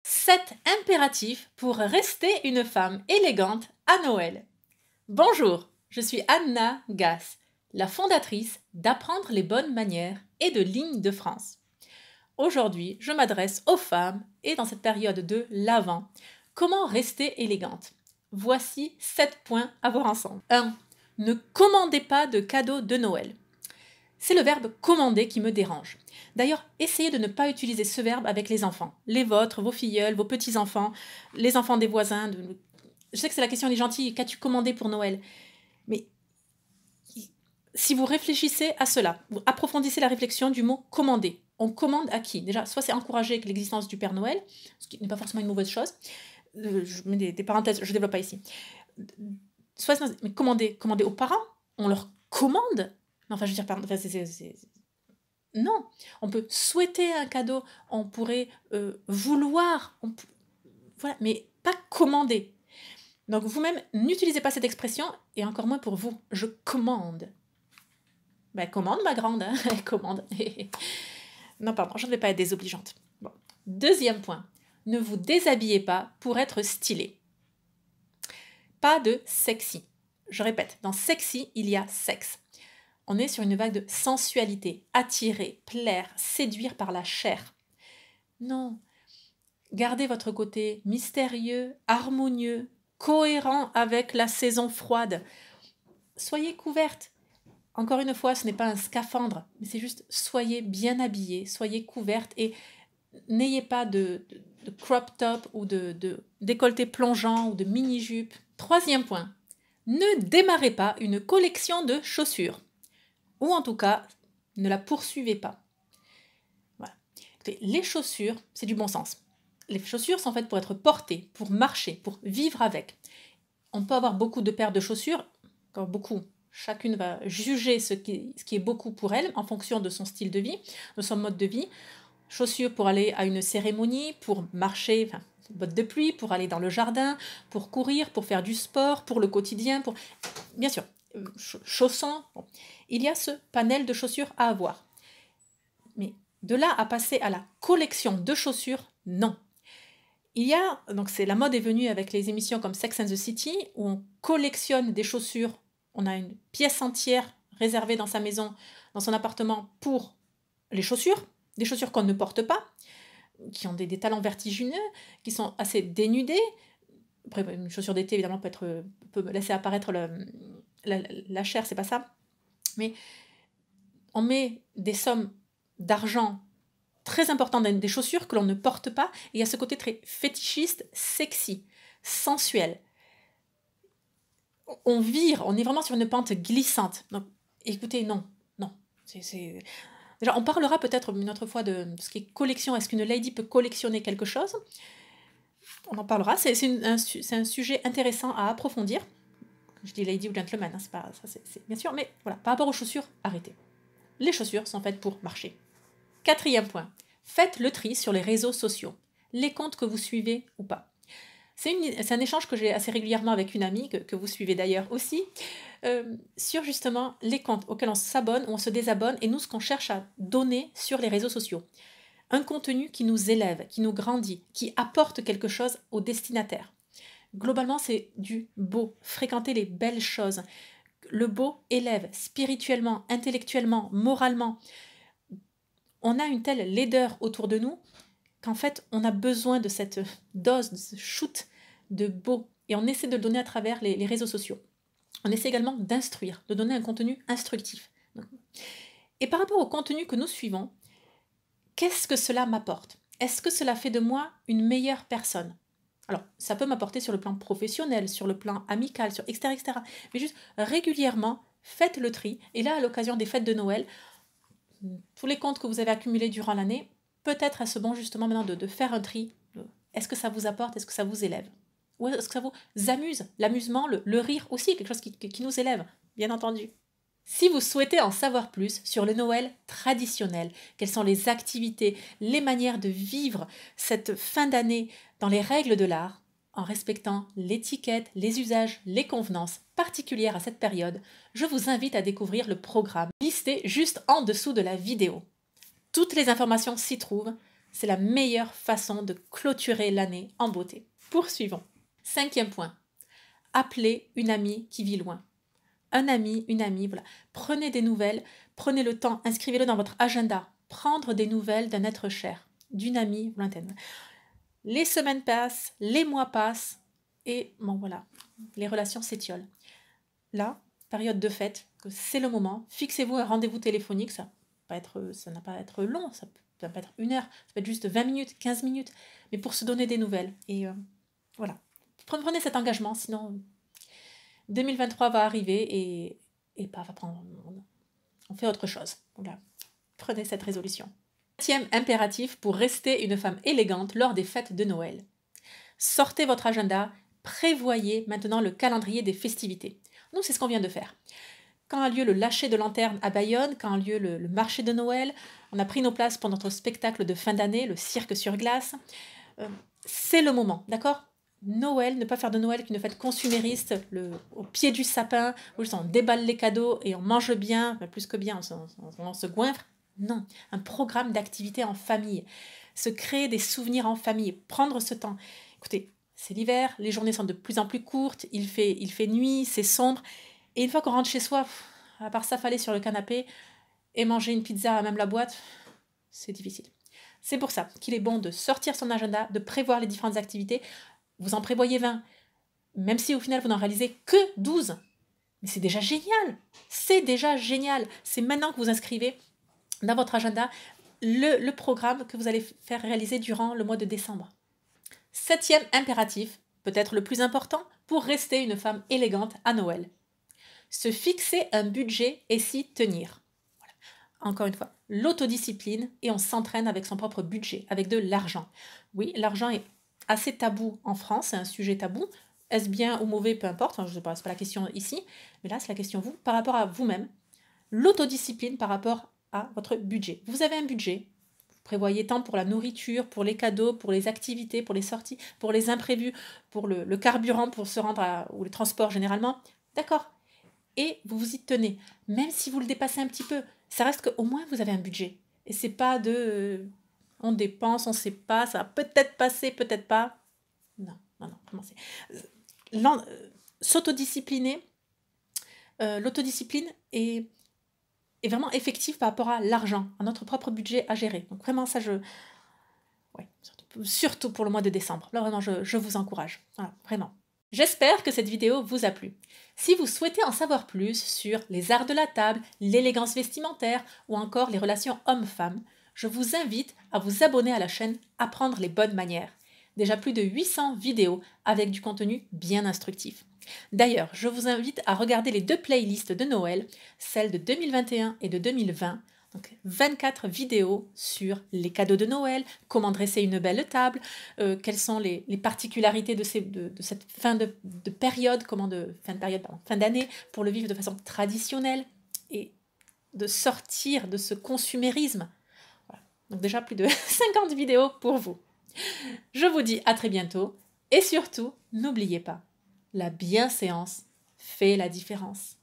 7 impératifs pour rester une femme élégante à Noël. Bonjour, je suis Anna Gass, la fondatrice d'Apprendre les bonnes manières et de Ligne de France. Aujourd'hui, je m'adresse aux femmes et dans cette période de l'Avent, comment rester élégante. Voici 7 points à voir ensemble. 1. Ne commandez pas de cadeaux de Noël. C'est le verbe commander qui me dérange. D'ailleurs, essayez de ne pas utiliser ce verbe avec les enfants. Les vôtres, vos filleuls, vos petits-enfants, les enfants des voisins. Je sais que c'est la question, elle est gentille, qu'as-tu commandé pour Noël? Mais si vous réfléchissez à cela, vous approfondissez la réflexion du mot commander. On commande à qui? Déjà, soit c'est encourager avec l'existence du Père Noël, ce qui n'est pas forcément une mauvaise chose. Je mets des parenthèses, je ne développe pas ici. Soit mais commander aux parents, on leur commande. Non, enfin, je veux dire, pardon, non, on peut souhaiter un cadeau, on pourrait vouloir, voilà, mais pas commander. Donc vous-même, n'utilisez pas cette expression, et encore moins pour vous. Je commande. Ben, commande, ma grande, hein, commande. Non, pardon, je ne vais pas être désobligeante. Bon. Deuxième point, ne vous déshabillez pas pour être stylé. Pas de sexy. Je répète, dans sexy, il y a sexe. On est sur une vague de sensualité, attirer, plaire, séduire par la chair. Non, gardez votre côté mystérieux, harmonieux, cohérent avec la saison froide. Soyez couverte. Encore une fois, ce n'est pas un scaphandre, mais c'est juste soyez bien habillée, soyez couverte et n'ayez pas de crop top ou de décolleté plongeant ou de mini-jupe. Troisième point, ne démarrez pas une collection de chaussures. Ou en tout cas, ne la poursuivez pas. Voilà. Écoutez, les chaussures, c'est du bon sens. Les chaussures sont faites pour être portées, pour marcher, pour vivre avec. On peut avoir beaucoup de paires de chaussures, quand beaucoup, chacune va juger ce qui est beaucoup pour elle en fonction de son style de vie, de son mode de vie. Chaussures pour aller à une cérémonie, pour marcher, enfin, bottes de pluie, pour aller dans le jardin, pour courir, pour faire du sport, pour le quotidien, pour... Bien sûr, chaussons. Bon. Il y a ce panel de chaussures à avoir. Mais de là à passer à la collection de chaussures, non. Il y a, donc la mode est venue avec les émissions comme Sex and the City, où on collectionne des chaussures. On a une pièce entière réservée dans sa maison, dans son appartement, pour les chaussures, des chaussures qu'on ne porte pas, qui ont des talons vertigineux, qui sont assez dénudées. Après, une chaussure d'été, évidemment, peut laisser apparaître la chair, c'est pas ça. Mais on met des sommes d'argent très importantes dans des chaussures que l'on ne porte pas, et il y a ce côté très fétichiste, sexy, sensuel. On vire, on est vraiment sur une pente glissante. Donc, écoutez, non. Déjà, on parlera peut-être une autre fois de ce qui est collection. Est-ce qu'une lady peut collectionner quelque chose? On en parlera. C'est un sujet intéressant à approfondir. Je dis lady ou gentleman, hein, c'est pas ça, c'est bien sûr, mais voilà, par rapport aux chaussures, arrêtez. Les chaussures sont faites pour marcher. Quatrième point, faites le tri sur les réseaux sociaux, les comptes que vous suivez ou pas. C'est un échange que j'ai assez régulièrement avec une amie, que vous suivez d'ailleurs aussi, sur justement les comptes auxquels on s'abonne ou on se désabonne, et nous, ce qu'on cherche à donner sur les réseaux sociaux. Un contenu qui nous élève, qui nous grandit, qui apporte quelque chose au destinataire. Globalement, c'est du beau, fréquenter les belles choses. Le beau élève spirituellement, intellectuellement, moralement. On a une telle laideur autour de nous qu'en fait, on a besoin de cette dose, de ce shoot de beau. Et on essaie de le donner à travers les réseaux sociaux. On essaie également d'instruire, de donner un contenu instructif. Et par rapport au contenu que nous suivons, qu'est-ce que cela m'apporte? Est-ce que cela fait de moi une meilleure personne? Alors, ça peut m'apporter sur le plan professionnel, sur le plan amical, sur etc., etc. Mais juste régulièrement, faites le tri. Et là, à l'occasion des fêtes de Noël, tous les comptes que vous avez accumulés durant l'année, peut-être est-ce bon justement maintenant de faire un tri. Est-ce que ça vous apporte? Est-ce que ça vous élève? Ou est-ce que ça vous amuse? L'amusement, le rire aussi, quelque chose qui nous élève, bien entendu. Si vous souhaitez en savoir plus sur le Noël traditionnel, quelles sont les activités, les manières de vivre cette fin d'année dans les règles de l'art, en respectant l'étiquette, les usages, les convenances particulières à cette période, je vous invite à découvrir le programme listé juste en dessous de la vidéo. Toutes les informations s'y trouvent. C'est la meilleure façon de clôturer l'année en beauté. Poursuivons. 5e point. Appelez une amie qui vit loin. Un ami, une amie, voilà. Prenez des nouvelles, prenez le temps, inscrivez-le dans votre agenda. Prendre des nouvelles d'un être cher, d'une amie lointaine. Les semaines passent, les mois passent, et bon voilà, les relations s'étiolent. Là, période de fête, c'est le moment. Fixez-vous un rendez-vous téléphonique, ça n'a pas à être long, ça peut pas être 1 heure, ça peut être juste 20 minutes, 15 minutes, mais pour se donner des nouvelles. Et voilà, prenez cet engagement, sinon 2023 va arriver et pas va prendre. On fait autre chose. Voilà. Prenez cette résolution. 7e impératif pour rester une femme élégante lors des fêtes de Noël. Sortez votre agenda, prévoyez maintenant le calendrier des festivités. Nous, c'est ce qu'on vient de faire. Quand a lieu le lâcher de lanterne à Bayonne, quand a lieu le marché de Noël, on a pris nos places pour notre spectacle de fin d'année, le cirque sur glace. C'est le moment, d'accord ? Noël, ne pas faire de Noël qu'une fête consumériste, au pied du sapin, où on déballe les cadeaux et on mange bien, plus que bien, on se goinfre. Non, un programme d'activité en famille, se créer des souvenirs en famille, prendre ce temps. Écoutez, c'est l'hiver, les journées sont de plus en plus courtes, il fait nuit, c'est sombre, et une fois qu'on rentre chez soi, à part s'affaler sur le canapé et manger une pizza à même la boîte, c'est difficile. C'est pour ça qu'il est bon de sortir son agenda, de prévoir les différentes activités. Vous en prévoyez 20, même si au final vous n'en réalisez que 12. Mais c'est déjà génial. C'est déjà génial. C'est maintenant que vous inscrivez dans votre agenda le programme que vous allez faire réaliser durant le mois de décembre. 7e impératif, peut-être le plus important, pour rester une femme élégante à Noël. Se fixer un budget et s'y tenir. Voilà. Encore une fois, l'autodiscipline et on s'entraîne avec son propre budget, avec de l'argent. Oui, l'argent est assez tabou en France, c'est un sujet tabou. Est-ce bien ou mauvais, peu importe, je ne sais pas, c'est pas la question ici, mais là c'est la question vous, par rapport à vous-même. L'autodiscipline par rapport à votre budget. Vous avez un budget, vous prévoyez tant pour la nourriture, pour les cadeaux, pour les activités, pour les sorties, pour les imprévus, pour le carburant, pour se rendre ou le transport généralement. D'accord. Et vous vous y tenez. Même si vous le dépassez un petit peu, ça reste qu'au moins vous avez un budget. Et c'est pas on dépense, on ne sait pas, ça va peut-être passer, peut-être pas. Non, comment c'est s'autodiscipliner, l'autodiscipline est vraiment effective par rapport à l'argent, à notre propre budget à gérer. Donc vraiment ça, surtout pour le mois de décembre. Là vraiment, je vous encourage. Voilà, vraiment. J'espère que cette vidéo vous a plu. Si vous souhaitez en savoir plus sur les arts de la table, l'élégance vestimentaire ou encore les relations hommes-femmes, je vous invite à vous abonner à la chaîne Apprendre les bonnes manières. Déjà plus de 800 vidéos avec du contenu bien instructif. D'ailleurs, je vous invite à regarder les 2 playlists de Noël, celle de 2021 et de 2020. Donc 24 vidéos sur les cadeaux de Noël, comment dresser une belle table, quelles sont les particularités de cette fin de période, fin d'année, pour le vivre de façon traditionnelle et de sortir de ce consumérisme. Voilà. Donc déjà plus de 50 vidéos pour vous. Je vous dis à très bientôt et surtout, n'oubliez pas, la bienséance fait la différence.